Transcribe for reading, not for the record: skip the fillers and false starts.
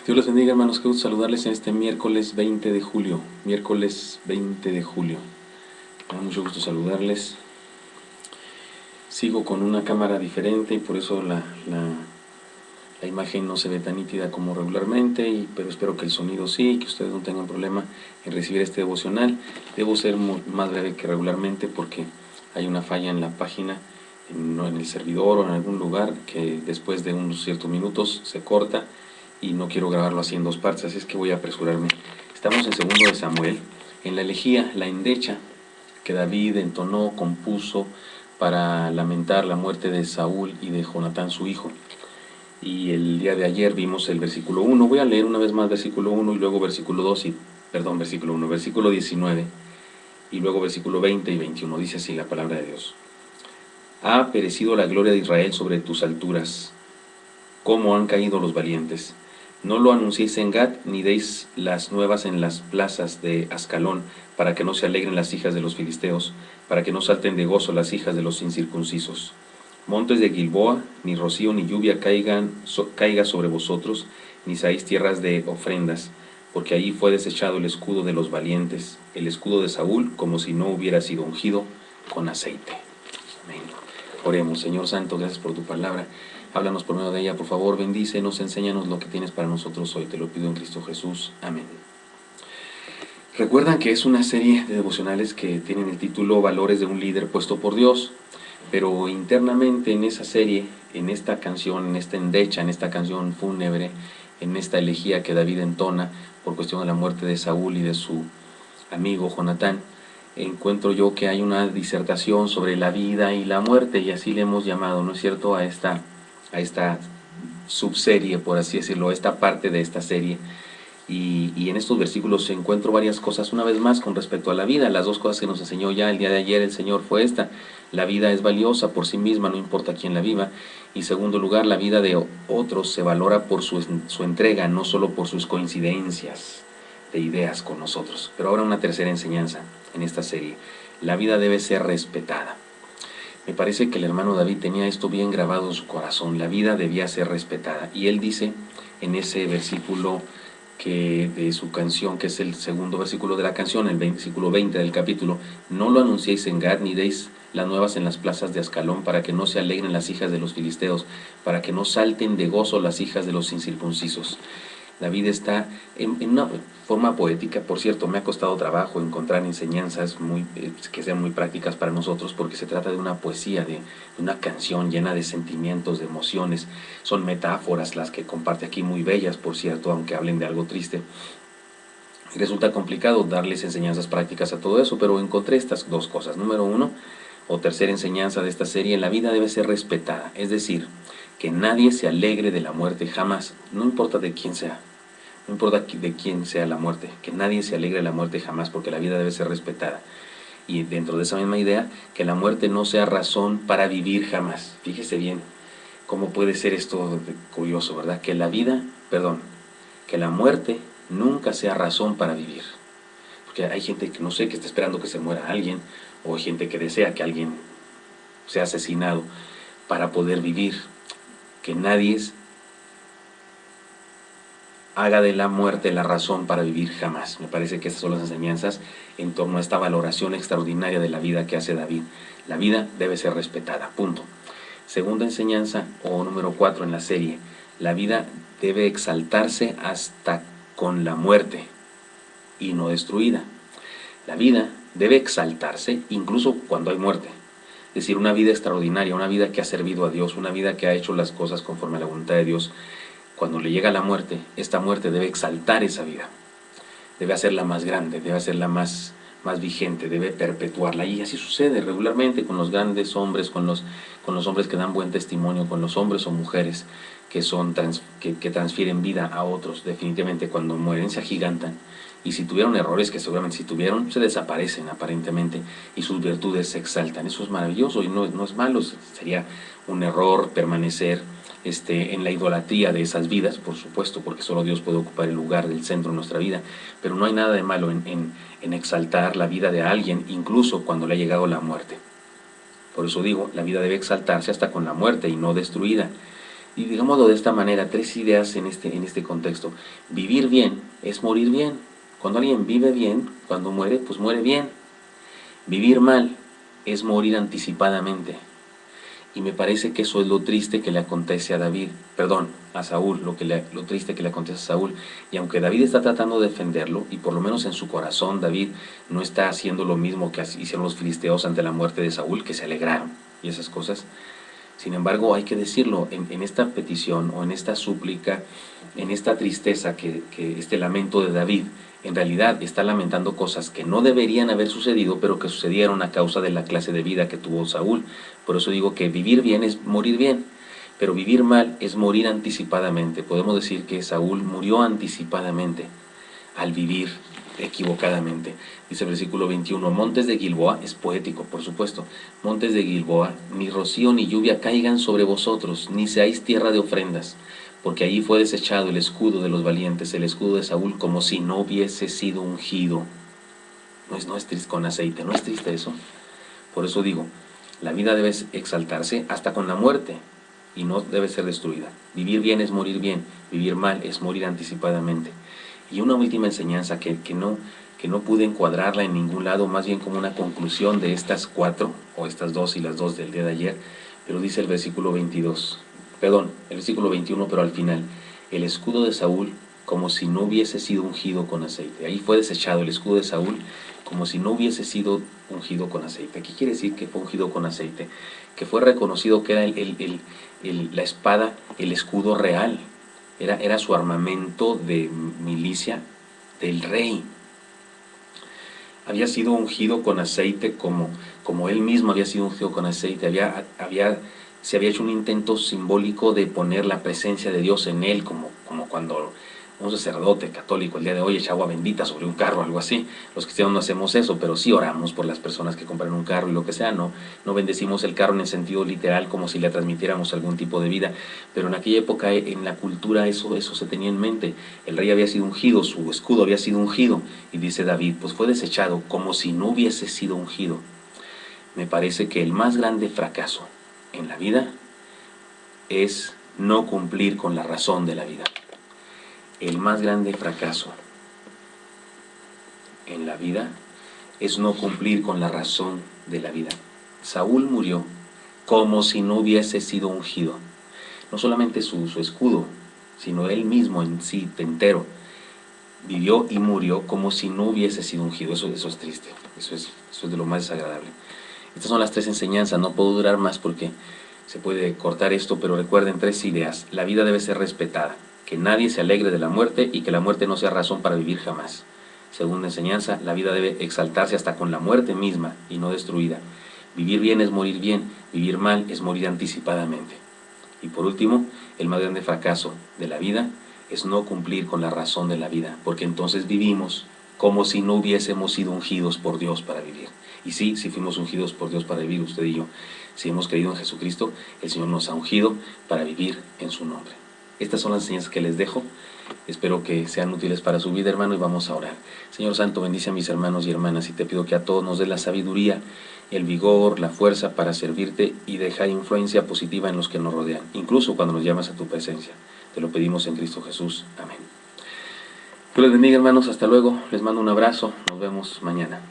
Dios les bendiga, hermanos, qué gusto saludarles en este miércoles 20 de julio. Miércoles 20 de julio. Me da mucho gusto saludarles. Sigo con una cámara diferente y por eso la imagen no se ve tan nítida como regularmente, pero espero que el sonido sí, y que ustedes no tengan problema en recibir este devocional. Debo ser más breve que regularmente porque hay una falla en la página, en el servidor o en algún lugar, que después de unos ciertos minutos se corta y no quiero grabarlo así en dos partes, así es que voy a apresurarme. Estamos en segundo de Samuel, en la elegía, la endecha que David entonó, compuso para lamentar la muerte de Saúl y de Jonatán su hijo. Y el día de ayer vimos el versículo 1. Voy a leer una vez más versículo 1 y luego versículo 2 y, perdón, versículo 1, versículo 19 y luego versículo 20 y 21. Dice así la palabra de Dios. Ha perecido la gloria de Israel sobre tus alturas. ¿Cómo han caído los valientes? No lo anunciéis en Gat, ni deis las nuevas en las plazas de Ascalón, para que no se alegren las hijas de los filisteos, para que no salten de gozo las hijas de los incircuncisos. Montes de Gilboa, ni rocío ni lluvia caiga sobre vosotros, ni seáis tierras de ofrendas, porque allí fue desechado el escudo de los valientes, el escudo de Saúl, como si no hubiera sido ungido con aceite. Amén. Oremos. Señor Santo, gracias por tu palabra. Háblanos por medio de ella, por favor, bendícenos, enséñanos lo que tienes para nosotros hoy. Te lo pido en Cristo Jesús. Amén. Recuerdan que es una serie de devocionales que tienen el título Valores de un líder puesto por Dios, pero internamente en esa serie, en esta canción, en esta endecha, en esta canción fúnebre, en esta elegía que David entona por cuestión de la muerte de Saúl y de su amigo Jonatán, encuentro yo que hay una disertación sobre la vida y la muerte, y así le hemos llamado, ¿no es cierto?, a esta subserie, por así decirlo, esta parte de esta serie. Y en estos versículos encuentro varias cosas, una vez más, con respecto a la vida. Las dos cosas que nos enseñó ya el día de ayer el Señor fue esta: la vida es valiosa por sí misma, no importa quién la viva. Y segundo lugar, la vida de otros se valora por su entrega, no solo por sus coincidencias de ideas con nosotros. Pero ahora una tercera enseñanza en esta serie: la vida debe ser respetada. Me parece que el hermano David tenía esto bien grabado en su corazón. La vida debía ser respetada. Y él dice en ese versículo que de su canción, que es el segundo versículo de la canción, el versículo 20 del capítulo: no lo anunciéis en Gad, ni deis las nuevas en las plazas de Ascalón, para que no se alegren las hijas de los filisteos, para que no salten de gozo las hijas de los incircuncisos. David está en una forma poética. Por cierto, me ha costado trabajo encontrar enseñanzas que sean muy prácticas para nosotros, porque se trata de una poesía, de una canción llena de sentimientos, de emociones. Son metáforas las que comparte aquí, muy bellas, por cierto, aunque hablen de algo triste. Y resulta complicado darles enseñanzas prácticas a todo eso, pero encontré estas dos cosas. Número uno, o tercera enseñanza de esta serie: la vida debe ser respetada, es decir, que nadie se alegre de la muerte jamás, no importa de quién sea. No importa de quién sea la muerte, que nadie se alegre de la muerte jamás, porque la vida debe ser respetada. Y dentro de esa misma idea, que la muerte no sea razón para vivir jamás. Fíjese bien cómo puede ser esto curioso, ¿verdad? Que que la muerte nunca sea razón para vivir. Porque hay gente que, no sé, que está esperando que se muera alguien, o hay gente que desea que alguien sea asesinado para poder vivir. Que nadie haga de la muerte la razón para vivir jamás. Me parece que estas son las enseñanzas en torno a esta valoración extraordinaria de la vida que hace David. La vida debe ser respetada, punto. Segunda enseñanza, o número 4 en la serie: la vida debe exaltarse hasta con la muerte y no destruida. La vida debe exaltarse incluso cuando hay muerte. Es decir, una vida extraordinaria, una vida que ha servido a Dios, una vida que ha hecho las cosas conforme a la voluntad de Dios. Cuando le llega la muerte, esta muerte debe exaltar esa vida, debe hacerla más grande, debe hacerla más vigente, debe perpetuarla. Y así sucede regularmente con los grandes hombres, con los hombres que dan buen testimonio, con los hombres o mujeres que transfieren vida a otros. Definitivamente, cuando mueren se agigantan, y si tuvieron errores, que seguramente si tuvieron, se desaparecen aparentemente, y sus virtudes se exaltan. Eso es maravilloso y no es malo. Sería un error permanecer en la idolatría de esas vidas, por supuesto, porque solo Dios puede ocupar el lugar del centro de nuestra vida. Pero no hay nada de malo en exaltar la vida de alguien, incluso cuando le ha llegado la muerte. Por eso digo, la vida debe exaltarse hasta con la muerte y no destruida. Y digámoslo de esta manera, tres ideas en este contexto. Vivir bien es morir bien. Cuando alguien vive bien, cuando muere, pues muere bien. Vivir mal es morir anticipadamente. Y me parece que eso es lo triste que le acontece a David, perdón, a Saúl, lo triste que le acontece a Saúl. Y aunque David está tratando de defenderlo, y por lo menos en su corazón David no está haciendo lo mismo que hicieron los filisteos ante la muerte de Saúl, que se alegraron y esas cosas. Sin embargo, hay que decirlo, en esta petición o en esta súplica, en esta tristeza, este lamento de David, en realidad está lamentando cosas que no deberían haber sucedido, pero que sucedieron a causa de la clase de vida que tuvo Saúl. Por eso digo que vivir bien es morir bien, pero vivir mal es morir anticipadamente. Podemos decir que Saúl murió anticipadamente al vivir equivocadamente. Dice el versículo 21, Montes de Gilboa, es poético por supuesto, Montes de Gilboa, ni rocío ni lluvia caigan sobre vosotros, ni seáis tierra de ofrendas, porque allí fue desechado el escudo de los valientes, el escudo de Saúl, como si no hubiese sido ungido. No es triste con aceite, no es triste eso. Por eso digo, la vida debe exaltarse hasta con la muerte y no debe ser destruida. Vivir bien es morir bien, vivir mal es morir anticipadamente. Y una última enseñanza que no pude encuadrarla en ningún lado, más bien como una conclusión de estas cuatro, o estas dos y las dos del día de ayer, pero dice el versículo 22, perdón, el versículo 21, pero al final, el escudo de Saúl como si no hubiese sido ungido con aceite. Ahí fue desechado el escudo de Saúl como si no hubiese sido ungido con aceite. ¿Qué quiere decir que fue ungido con aceite? Que fue reconocido que era la espada, el escudo real, era su armamento de milicia del rey. Había sido ungido con aceite como él mismo había sido ungido con aceite. Se había hecho un intento simbólico de poner la presencia de Dios en él, como cuando un sacerdote católico el día de hoy echa agua bendita sobre un carro, algo así. Los cristianos no hacemos eso, pero sí oramos por las personas que compran un carro y lo que sea. No bendecimos el carro en el sentido literal como si le transmitiéramos algún tipo de vida, pero en aquella época en la cultura eso se tenía en mente. El rey había sido ungido, su escudo había sido ungido, y dice David, pues fue desechado como si no hubiese sido ungido. Me parece que el más grande fracaso en la vida es no cumplir con la razón de la vida. El más grande fracaso en la vida es no cumplir con la razón de la vida. Saúl murió como si no hubiese sido ungido. No solamente su escudo, sino él mismo en sí, entero, vivió y murió como si no hubiese sido ungido. Eso es triste, eso es de lo más desagradable. Estas son las tres enseñanzas, no puedo durar más porque se puede cortar esto, pero recuerden tres ideas. La vida debe ser respetada, que nadie se alegre de la muerte y que la muerte no sea razón para vivir jamás. Segunda enseñanza, la vida debe exaltarse hasta con la muerte misma y no destruida. Vivir bien es morir bien, vivir mal es morir anticipadamente. Y por último, el más grande fracaso de la vida es no cumplir con la razón de la vida, porque entonces vivimos como si no hubiésemos sido ungidos por Dios para vivir. Y sí fuimos ungidos por Dios para vivir, usted y yo. Si hemos creído en Jesucristo, el Señor nos ha ungido para vivir en su nombre. Estas son las enseñanzas que les dejo. Espero que sean útiles para su vida, hermano, y vamos a orar. Señor Santo, bendice a mis hermanos y hermanas y te pido que a todos nos dé la sabiduría, el vigor, la fuerza para servirte y dejar influencia positiva en los que nos rodean, incluso cuando nos llamas a tu presencia. Te lo pedimos en Cristo Jesús. Amén. Dios les bendiga, hermanos. Hasta luego. Les mando un abrazo. Nos vemos mañana.